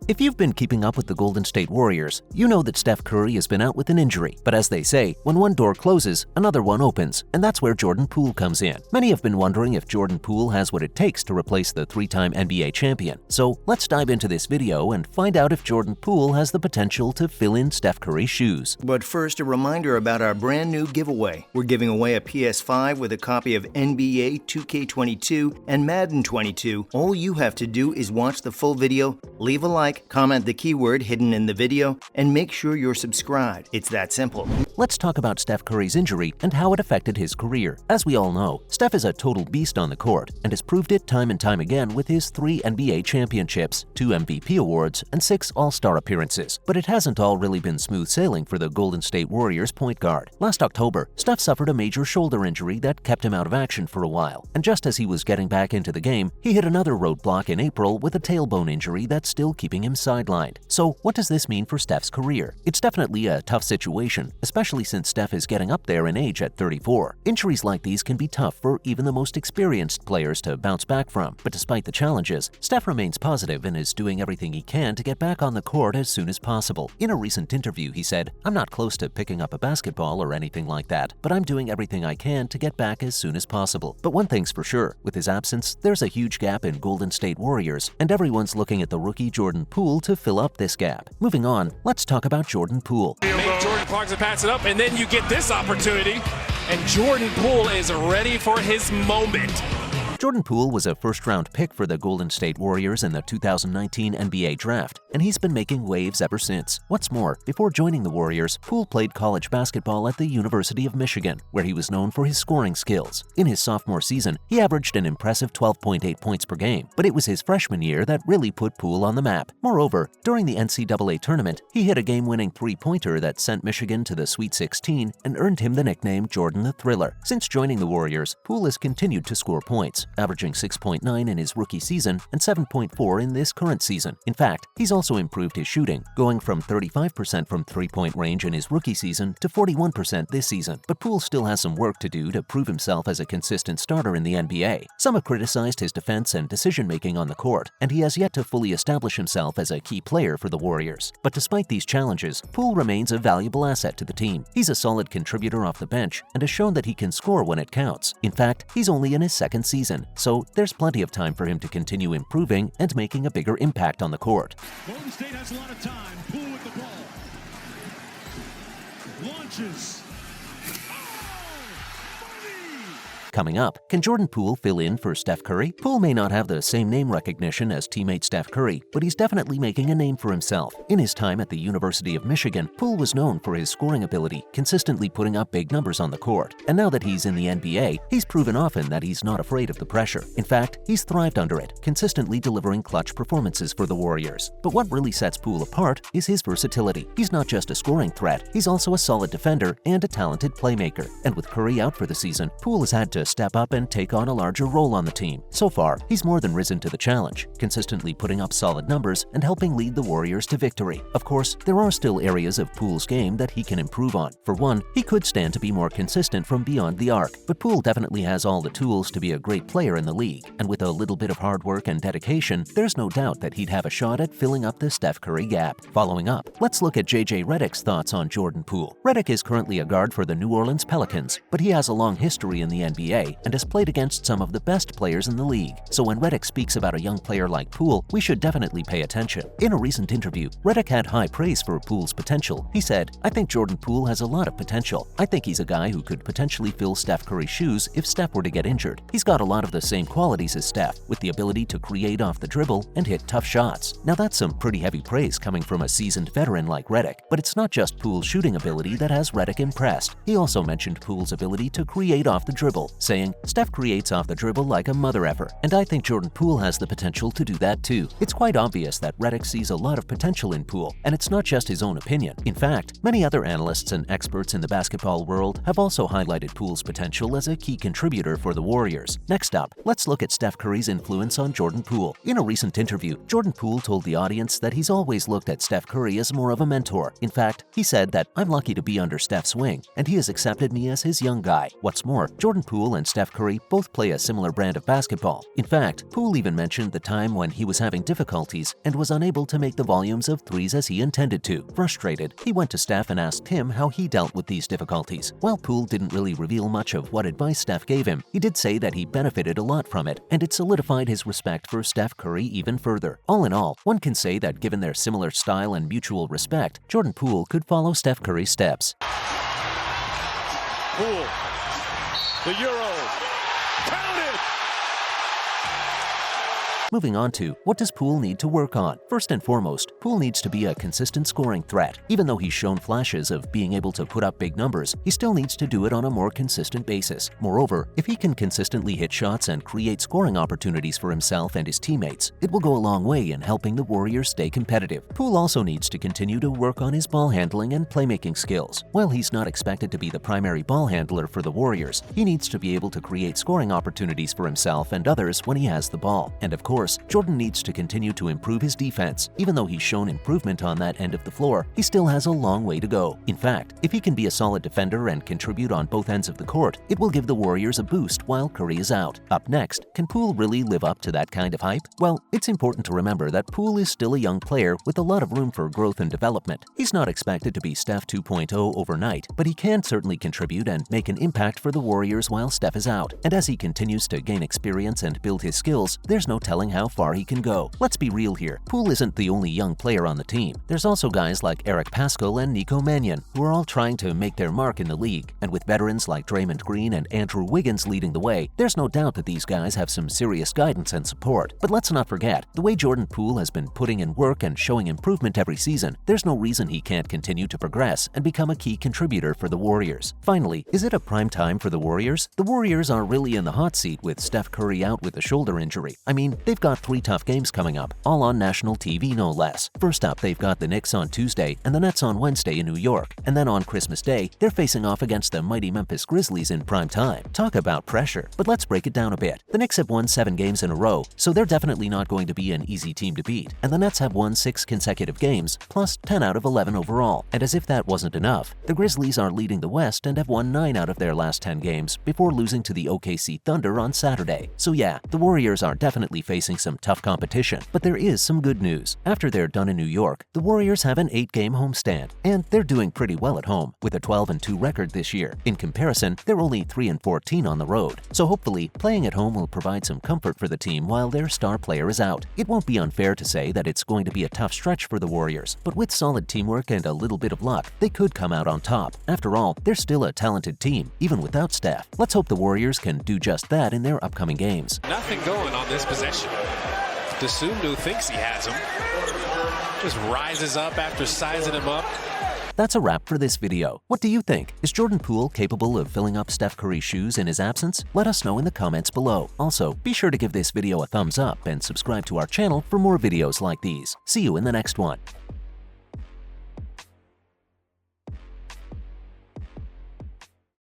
If you've been keeping up with the Golden State Warriors, you know that Steph Curry has been out with an injury. But as they say, when one door closes, another one opens, and that's where Jordan Poole comes in. Many have been wondering if Jordan Poole has what it takes to replace the three-time NBA champion. So let's dive into this video and find out if Jordan Poole has the potential to fill in Steph Curry's shoes. But first, a reminder about our brand new giveaway. We're giving away a PS5 with a copy of NBA 2K22 and Madden 22. All you have to do is watch the full video, leave a like, comment the keyword hidden in the video, and make sure you're subscribed. It's that simple. Let's talk about Steph Curry's injury and how it affected his career. As we all know, Steph is a total beast on the court and has proved it time and time again with his 3 NBA championships, 2 MVP awards, and 6 All-Star appearances. But it hasn't all really been smooth sailing for the Golden State Warriors point guard. Last October, Steph suffered a major shoulder injury that kept him out of action for a while. And just as he was getting back into the game, he hit another roadblock in April with a tailbone injury that's still keeping him sidelined. So what does this mean for Steph's career? It's definitely a tough situation, especially since Steph is getting up there in age at 34. Injuries like these can be tough for even the most experienced players to bounce back from. But despite the challenges, Steph remains positive and is doing everything he can to get back on the court as soon as possible. In a recent interview, he said, "I'm not close to picking up a basketball or anything like that, but I'm doing everything I can to get back as soon as possible." But one thing's for sure, with his absence, there's a huge gap in Golden State Warriors, and everyone's looking at the rookie Jordan Poole to fill up this gap. Moving on, let's talk about Jordan Poole. Jordan Clarkson to pass it up, and then you get this opportunity, and Jordan Poole is ready for his moment. Jordan Poole was a first-round pick for the Golden State Warriors in the 2019 NBA Draft, and he's been making waves ever since. What's more, before joining the Warriors, Poole played college basketball at the University of Michigan, where he was known for his scoring skills. In his sophomore season, he averaged an impressive 12.8 points per game, but it was his freshman year that really put Poole on the map. Moreover, during the NCAA tournament, he hit a game-winning three-pointer that sent Michigan to the Sweet 16 and earned him the nickname Jordan the Thriller. Since joining the Warriors, Poole has continued to score points, averaging 6.9 in his rookie season and 7.4 in this current season. In fact, he's also improved his shooting, going from 35% from three-point range in his rookie season to 41% this season. But Poole still has some work to do to prove himself as a consistent starter in the NBA. Some have criticized his defense and decision-making on the court, and he has yet to fully establish himself as a key player for the Warriors. But despite these challenges, Poole remains a valuable asset to the team. He's a solid contributor off the bench and has shown that he can score when it counts. In fact, he's only in his second season, so there's plenty of time for him to continue improving and making a bigger impact on the court. Golden State has a lot of time. Poole with the ball. Launches. Coming up, can Jordan Poole fill in for Steph Curry? Poole may not have the same name recognition as teammate Steph Curry, but he's definitely making a name for himself. In his time at the University of Michigan, Poole was known for his scoring ability, consistently putting up big numbers on the court. And now that he's in the NBA, he's proven often that he's not afraid of the pressure. In fact, he's thrived under it, consistently delivering clutch performances for the Warriors. But what really sets Poole apart is his versatility. He's not just a scoring threat, he's also a solid defender and a talented playmaker. And with Curry out for the season, Poole has had to step up and take on a larger role on the team. So far, he's more than risen to the challenge, consistently putting up solid numbers and helping lead the Warriors to victory. Of course, there are still areas of Poole's game that he can improve on. For one, he could stand to be more consistent from beyond the arc, but Poole definitely has all the tools to be a great player in the league, and with a little bit of hard work and dedication, there's no doubt that he'd have a shot at filling up the Steph Curry gap. Following up, let's look at Redick's thoughts on Jordan Poole. Redick is currently a guard for the New Orleans Pelicans, but he has a long history in the NBA and has played against some of the best players in the league. So when Redick speaks about a young player like Poole, we should definitely pay attention. In a recent interview, Redick had high praise for Poole's potential. He said, "I think Jordan Poole has a lot of potential. I think he's a guy who could potentially fill Steph Curry's shoes if Steph were to get injured. He's got a lot of the same qualities as Steph, with the ability to create off the dribble and hit tough shots." Now that's some pretty heavy praise coming from a seasoned veteran like Redick. But it's not just Poole's shooting ability that has Redick impressed. He also mentioned Poole's ability to create off the dribble, saying, "Steph creates off the dribble like a mother effer, and I think Jordan Poole has the potential to do that too." It's quite obvious that Redick sees a lot of potential in Poole, and it's not just his own opinion. In fact, many other analysts and experts in the basketball world have also highlighted Poole's potential as a key contributor for the Warriors. Next up, let's look at Steph Curry's influence on Jordan Poole. In a recent interview, Jordan Poole told the audience that he's always looked at Steph Curry as more of a mentor. In fact, he said that, "I'm lucky to be under Steph's wing, and he has accepted me as his young guy." What's more, Jordan Poole Poole and Steph Curry both play a similar brand of basketball. In fact, Poole even mentioned the time when he was having difficulties and was unable to make the volumes of threes as he intended to. Frustrated, he went to Steph and asked him how he dealt with these difficulties. While Poole didn't really reveal much of what advice Steph gave him, he did say that he benefited a lot from it, and it solidified his respect for Steph Curry even further. All in all, one can say that given their similar style and mutual respect, Jordan Poole could follow Steph Curry's steps. Poole, the Euro, counted! Moving on to, what does Poole need to work on? First and foremost, Poole needs to be a consistent scoring threat. Even though he's shown flashes of being able to put up big numbers, he still needs to do it on a more consistent basis. Moreover, if he can consistently hit shots and create scoring opportunities for himself and his teammates, it will go a long way in helping the Warriors stay competitive. Poole also needs to continue to work on his ball handling and playmaking skills. While he's not expected to be the primary ball handler for the Warriors, he needs to be able to create scoring opportunities for himself and others when he has the ball. And of course, Jordan needs to continue to improve his defense. Even though he's shown improvement on that end of the floor, he still has a long way to go. In fact, if he can be a solid defender and contribute on both ends of the court, it will give the Warriors a boost while Curry is out. Up next, can Poole really live up to that kind of hype? Well, it's important to remember that Poole is still a young player with a lot of room for growth and development. He's not expected to be Steph 2.0 overnight, but he can certainly contribute and make an impact for the Warriors while Steph is out. And as he continues to gain experience and build his skills, there's no telling how far he can go. Let's be real here. Poole isn't the only young player on the team. There's also guys like Eric Paschall and Nico Mannion, who are all trying to make their mark in the league. And with veterans like Draymond Green and Andrew Wiggins leading the way, there's no doubt that these guys have some serious guidance and support. But let's not forget, the way Jordan Poole has been putting in work and showing improvement every season, there's no reason he can't continue to progress and become a key contributor for the Warriors. Finally, is it a prime time for the Warriors? The Warriors are really in the hot seat with Steph Curry out with a shoulder injury. I mean, they've got 3 tough games coming up, all on national TV no less. First up, they've got the Knicks on Tuesday and the Nets on Wednesday in New York. And then on Christmas Day, they're facing off against the mighty Memphis Grizzlies in prime time. Talk about pressure. But let's break it down a bit. The Knicks have won 7 games in a row, so they're definitely not going to be an easy team to beat. And the Nets have won 6 consecutive games, plus 10 out of 11 overall. And as if that wasn't enough, the Grizzlies are leading the West and have won 9 out of their last 10 games before losing to the OKC Thunder on Saturday. So yeah, the Warriors are definitely facing some tough competition. But there is some good news. After they're done in New York, the Warriors have an 8-game homestand, and they're doing pretty well at home, with a 12-2 record this year. In comparison, they're only 3-14 on the road. So hopefully, playing at home will provide some comfort for the team while their star player is out. It won't be unfair to say that it's going to be a tough stretch for the Warriors, but with solid teamwork and a little bit of luck, they could come out on top. After all, they're still a talented team, even without Steph. Let's hope the Warriors can do just that in their upcoming games. Nothing going on this possession. Desumdu thinks he has him. Just rises up after sizing him up. That's a wrap for this video. What do you think? Is Jordan Poole capable of filling up Steph Curry's shoes in his absence? Let us know in the comments below. Also, be sure to give this video a thumbs up and subscribe to our channel for more videos like these. See you in the next one.